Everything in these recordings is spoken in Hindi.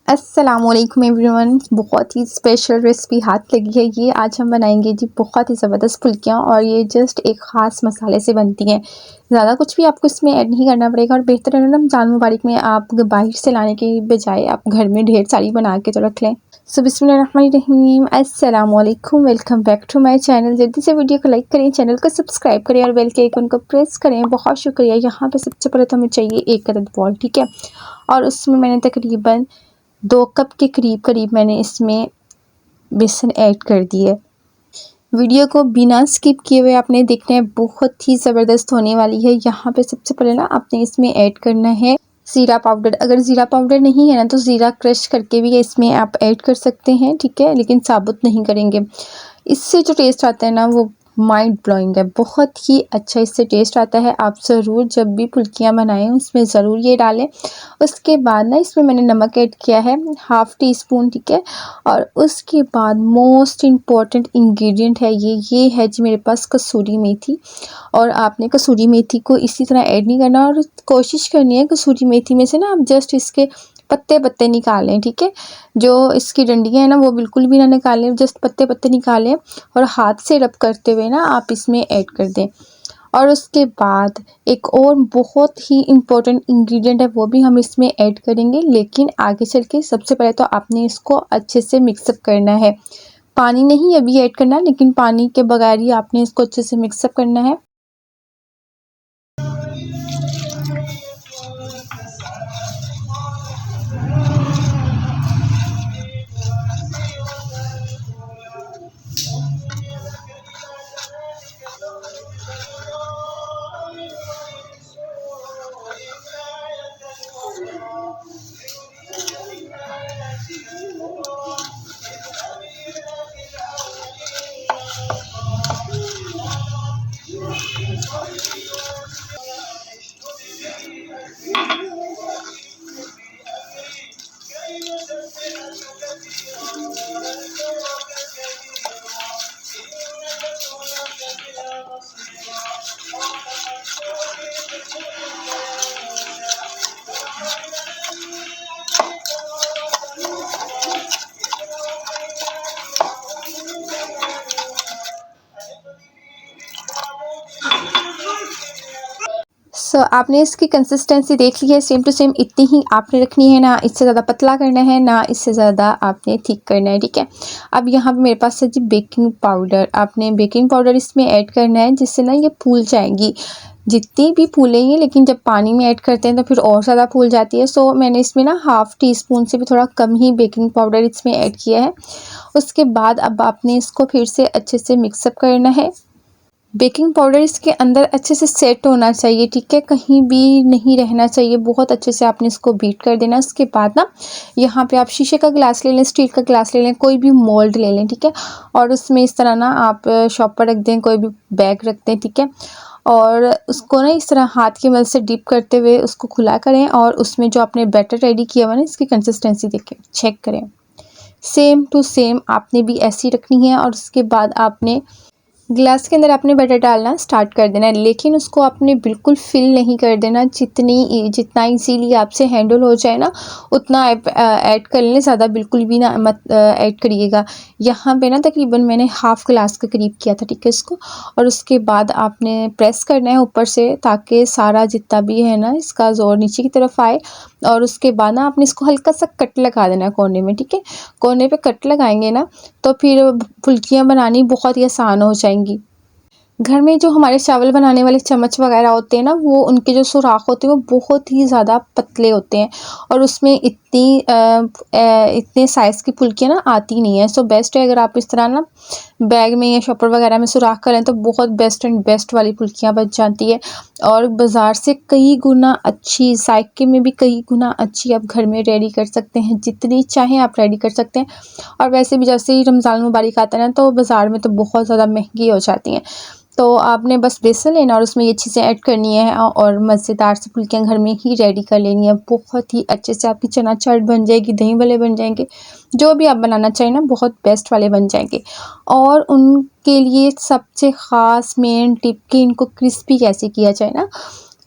अस्सलामुअलैकुम एवरीवन। बहुत ही स्पेशल रेसिपी हाथ लगी है ये। आज हम बनाएंगे जी बहुत ही ज़बरदस्त फुल्कियाँ, और ये जस्ट एक ख़ास मसाले से बनती हैं। ज़्यादा कुछ भी आपको इसमें ऐड नहीं करना पड़ेगा, और बेहतर है ना रमज़ान मुबारक में आप बाहर से लाने के बजाय आप घर में ढेर सारी बना के तो रख लें। सो बिस्मिल्लाहिर्रहमानिर्रहीम, अस्सलामुअलैकुम, welcome back to my channel. जल्दी से वीडियो को लाइक करें, चैनल को सब्सक्राइब करें और बेल के आइकन को प्रेस करें। बहुत शुक्रिया। यहाँ पे सबसे पहले तो हमें चाहिए 1 अदद बॉल, ठीक है, और उसमें मैंने तकरीबन 2 कप के करीब मैंने इसमें बेसन ऐड कर दिए। वीडियो को बिना स्किप किए हुए आपने देखना है, बहुत ही ज़बरदस्त होने वाली है। यहाँ पे सबसे पहले ना आपने इसमें ऐड करना है ज़ीरा पाउडर। अगर ज़ीरा पाउडर नहीं है ना तो ज़ीरा क्रश करके भी इसमें आप ऐड कर सकते हैं, ठीक है, लेकिन साबुत नहीं करेंगे। इससे जो टेस्ट आता है ना वो माइंड ब्लोइंग है, बहुत ही अच्छा इससे टेस्ट आता है। आप ज़रूर जब भी फुल्कियाँ बनाएं उसमें ज़रूर ये डालें। उसके बाद ना इसमें मैंने नमक ऐड किया है 1/2 टीस्पून, ठीक है, और उसके बाद मोस्ट इम्पॉर्टेंट इंग्रेडिएंट है ये है जी मेरे पास कसूरी मेथी। और आपने कसूरी मेथी को इसी तरह ऐड नहीं करना, और कोशिश करनी है कसूरी मेथी में से ना आप जस्ट इसके पत्ते पत्ते निकालें, ठीक है, जो इसकी डंडियाँ हैं ना वो बिल्कुल भी ना निकालें, जस्ट पत्ते पत्ते निकालें और हाथ से रब करते हुए ना आप इसमें ऐड कर दें। और उसके बाद एक और बहुत ही इम्पोर्टेंट इंग्रेडिएंट है, वो भी हम इसमें ऐड करेंगे, लेकिन आगे चल के। सबसे पहले तो आपने इसको अच्छे से मिक्सअप करना है। पानी नहीं अभी ऐड करना, लेकिन पानी के बगैर ही आपने इसको अच्छे से मिक्सअप करना है। सो आपने इसकी कंसिस्टेंसी देख ली है, सेम टू सेम इतनी ही आपने रखनी है, ना इससे ज़्यादा पतला करना है ना इससे ज़्यादा आपने थिक करना है, ठीक है। अब यहाँ पे मेरे पास है जी बेकिंग पाउडर। आपने बेकिंग पाउडर इसमें ऐड करना है, जिससे ना ये फूल जाएंगी, जितनी भी फूलेंगी, लेकिन जब पानी में ऐड करते हैं तो फिर और ज़्यादा फूल जाती है। सो मैंने इसमें ना 1/2 टीस्पून से भी थोड़ा कम ही बेकिंग पाउडर इसमें ऐड किया है। उसके बाद अब आपने इसको फिर से अच्छे से मिक्सअप करना है। बेकिंग पाउडर इसके अंदर अच्छे से सेट होना चाहिए, ठीक है, कहीं भी नहीं रहना चाहिए। बहुत अच्छे से आपने इसको बीट कर देना। उसके बाद ना यहाँ पे आप शीशे का गिलास ले लें, स्टील का गिलास ले लें, कोई भी मोल्ड ले लें, ठीक है, और उसमें इस तरह ना आप शॉप पर रख दें, कोई भी बैग रख दें, ठीक है, और उसको ना इस तरह हाथ की मदद से डिप करते हुए उसको खुला करें, और उसमें जो आपने बैटर रेडी किया हुआ ना इसकी कंसिस्टेंसी देखें, चेक करें। सेम टू सेम आपने भी ऐसी रखनी है। और उसके बाद आपने ग्लास के अंदर आपने बटर डालना स्टार्ट कर देना है, लेकिन उसको आपने बिल्कुल फिल नहीं कर देना। जितना इजीली आपसे हैंडल हो जाए ना उतना आप ऐड कर लें, ज़्यादा बिल्कुल भी ना मत ऐड करिएगा। यहाँ पे ना तकरीबन मैंने 1/2 गिलास के करीब किया था, ठीक है, इसको। और उसके बाद आपने प्रेस करना है ऊपर से, ताकि सारा जितना भी है ना इसका ज़ोर नीचे की तरफ आए। और उसके बाद ना आपने इसको हल्का सा कट लगा देना है कोने में, ठीक है। कोने पे कट लगाएंगे ना तो फिर फुल्कियाँ बनानी बहुत ही आसान हो जाएंगी। घर में जो हमारे चावल बनाने वाले चम्मच वगैरह होते हैं ना, वो उनके जो सुराख होते हैं वो बहुत ही ज़्यादा पतले होते हैं, और उसमें इतने साइज़ की फुल्कियाँ ना आती नहीं है। सो बेस्ट है अगर आप इस तरह ना बैग में या शॉपर वगैरह में सुराख करें तो बहुत बेस्ट एंड बेस्ट वाली फुल्कियाँ बच जाती है, और बाज़ार से कई गुना अच्छी, जायके में भी कई गुना अच्छी आप घर में रेडी कर सकते हैं। जितनी चाहें आप रेडी कर सकते हैं। और वैसे भी जैसे ही रमज़ान मुबारक आता है ना तो बाज़ार में तो बहुत ज़्यादा महंगी हो जाती हैं। तो आपने बस बेसन लेना और उसमें ये चीज़ें ऐड करनी है और मज़ेदार से फुल्कियाँ घर में ही रेडी कर लेनी है। बहुत ही अच्छे से आपकी चना चाट बन जाएगी, दही भल्ले बन जाएंगे, जो भी आप बनाना चाहें ना बहुत बेस्ट वाले बन जाएंगे। और उनके लिए सबसे ख़ास मेन टिप कि इनको क्रिस्पी कैसे किया जाए ना,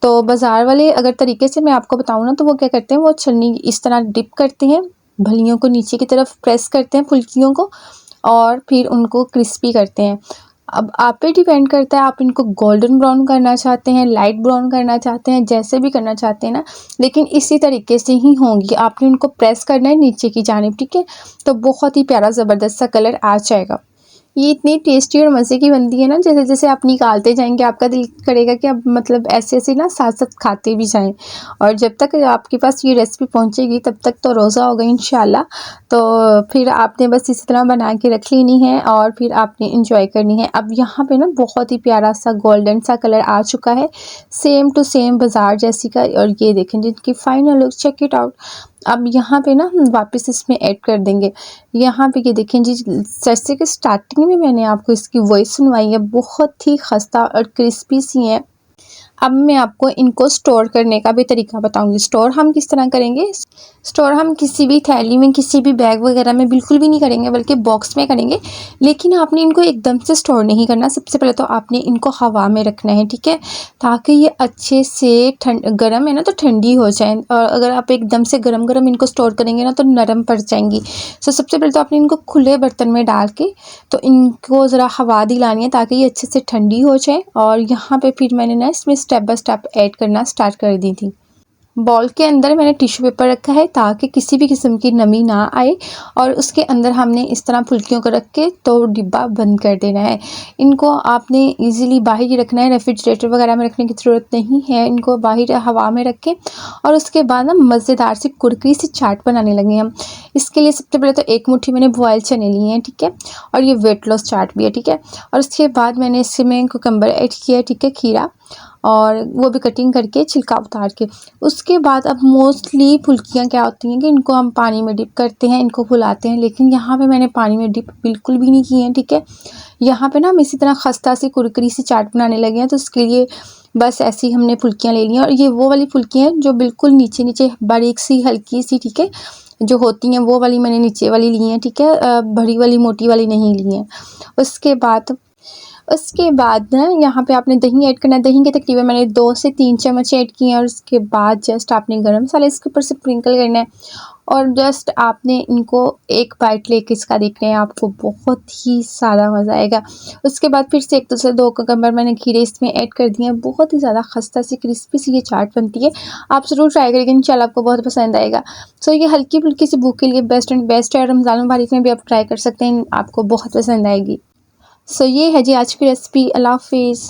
तो बाज़ार वाले अगर तरीके से मैं आपको बताऊँ ना, तो वो क्या करते हैं, वो छन्नी इस तरह डिप करते हैं, भलियों को नीचे की तरफ प्रेस करते हैं फुल्कियों को, और फिर उनको क्रिस्पी करते हैं। अब आप पे डिपेंड करता है, आप इनको गोल्डन ब्राउन करना चाहते हैं, लाइट ब्राउन करना चाहते हैं, जैसे भी करना चाहते हैं ना, लेकिन इसी तरीके से ही होंगी। आपने उनको प्रेस करना है नीचे की जानिब, ठीक है, तो बहुत ही प्यारा ज़बरदस्त सा कलर आ जाएगा। ये इतनी टेस्टी और मज़े की बनती है ना, जैसे जैसे आप निकालते जाएंगे आपका दिल करेगा कि अब मतलब ऐसे ऐसे ना साथ साथ खाते भी जाएं। और जब तक आपके पास ये रेसिपी पहुंचेगी तब तक तो रोज़ा होगा इंशाल्लाह। तो फिर आपने बस इसी तरह बना के रख लेनी है और फिर आपने इंजॉय करनी है। अब यहाँ पे ना बहुत ही प्यारा सा गोल्डन सा कलर आ चुका है, सेम टू सेम बाज़ार जैसी का। और ये देखें जिनकी final look, check it out. अब यहाँ पे ना हम वापस इसमें ऐड कर देंगे। यहाँ पे ये देखें जी, जैसे कि स्टार्टिंग में मैंने आपको इसकी वॉइस सुनवाई है, बहुत ही खस्ता और क्रिस्पी सी हैं। अब मैं आपको इनको स्टोर करने का भी तरीका बताऊंगी। स्टोर हम किस तरह करेंगे, स्टोर हम किसी भी थैली में, किसी भी बैग वगैरह में बिल्कुल भी नहीं करेंगे, बल्कि बॉक्स में करेंगे। लेकिन आपने इनको एकदम से स्टोर नहीं करना। सबसे पहले तो आपने इनको हवा में रखना है, ठीक है, ताकि ये अच्छे से गर्म है ना तो ठंडी हो जाए। और अगर आप एकदम से गरम गरम इनको स्टोर करेंगे ना तो नरम पड़ जाएंगी। तो सबसे पहले तो आपने इनको खुले बर्तन में डाल के तो इनको ज़रा हवा दिलानी है ताकि ये अच्छे से ठंडी हो जाए। और यहाँ पे फिर मैंने ना इसमें स्टेप बाय स्टेप ऐड करना स्टार्ट कर दी थी। बॉल के अंदर मैंने टिश्यू पेपर रखा है ताकि किसी भी किस्म की नमी ना आए, और उसके अंदर हमने इस तरह फुल्कियों को रख के तो डिब्बा बंद कर देना है। इनको आपने इजीली बाहर ही रखना है, रेफ्रिजरेटर वगैरह में रखने की ज़रूरत नहीं है। इनको बाहर हवा में रखें और उसके बाद ना मज़ेदार सी कुरकुरी सी चाट बनाने लगे हम। इसके लिए सबसे पहले तो एक मुट्ठी मैंने बॉयल चने लिए हैं, ठीक है, और ये वेट लॉस चाट भी है, ठीक है। और उसके बाद मैंने इसमें कुकम्बर ऐड किया है, ठीक है, खीरा, और वो भी कटिंग करके छिलका उतार के। उसके बाद अब मोस्टली फुल्कियाँ क्या होती हैं कि इनको हम पानी में डिप करते हैं, इनको फुलाते हैं, लेकिन यहाँ पे मैंने पानी में डिप बिल्कुल भी नहीं की है, ठीक है। यहाँ पे ना हम इसी तरह खस्ता सी कुरकुरी सी चाट बनाने लगे हैं, तो उसके लिए बस ऐसी ही हमने फुल्कियाँ ले ली हैं। और ये वो वाली फुल्कियाँ हैं जो बिल्कुल नीचे नीचे बारीक सी हल्की सी, ठीक है, जो होती हैं वो वाली मैंने नीचे वाली ली हैं, ठीक है, बड़ी वाली मोटी वाली नहीं ली हैं। उसके बाद ना यहाँ पे आपने दही ऐड करना है। दही के तकरीबन मैंने 2 से 3 चम्मच ऐड किए हैं। और उसके बाद जस्ट आपने गरम मसाला इसके ऊपर से स्प्रिंकल करना है और जस्ट आपने इनको एक बाइट लेके इसका देखना है, आपको बहुत ही ज़्यादा मज़ा आएगा। उसके बाद फिर से 1 से 2 कुकम्बर मैंने खीरे इसमें ऐड कर दिए हैं। बहुत ही ज़्यादा खस्ता सी क्रिस्पी सी ये चाट बनती है। आप ज़रूर ट्राई करिएगा, इंशाल्लाह आपको बहुत पसंद आएगा। सो ये हल्की फुल्की सी भूख के लिए बेस्ट एंड बेस्ट है। रमज़ान मुबारक में भी आप ट्राई कर सकते हैं, आपको बहुत पसंद आएगी। सो ये है जी आज की रेसिपी। अल्लाह हाफ़िज़।